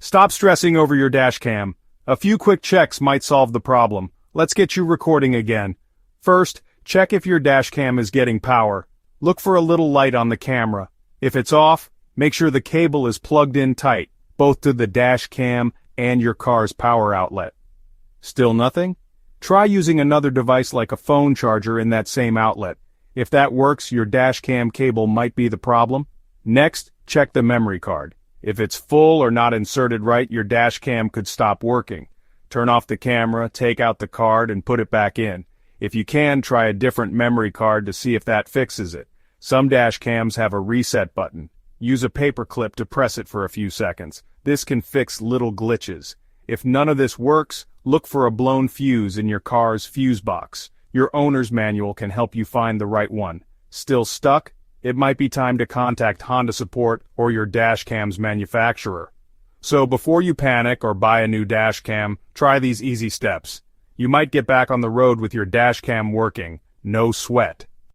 Stop stressing over your dash cam. A few quick checks might solve the problem. Let's get you recording again. First, check if your dash cam is getting power. Look for a little light on the camera. If it's off, make sure the cable is plugged in tight, both to the dash cam and your car's power outlet. Still nothing? Try using another device like a phone charger in that same outlet. If that works, your dash cam cable might be the problem. Next, check the memory card. If it's full or not inserted right, your dash cam could stop working. Turn off the camera, take out the card, and put it back in. If you can, try a different memory card to see if that fixes it. Some dash cams have a reset button. Use a paper clip to press it for a few seconds. This can fix little glitches. If none of this works, look for a blown fuse in your car's fuse box. Your owner's manual can help you find the right one. Still stuck? It might be time to contact Honda support or your dash cam's manufacturer. So before you panic or buy a new dash cam, try these easy steps. You might get back on the road with your dash cam working. No sweat.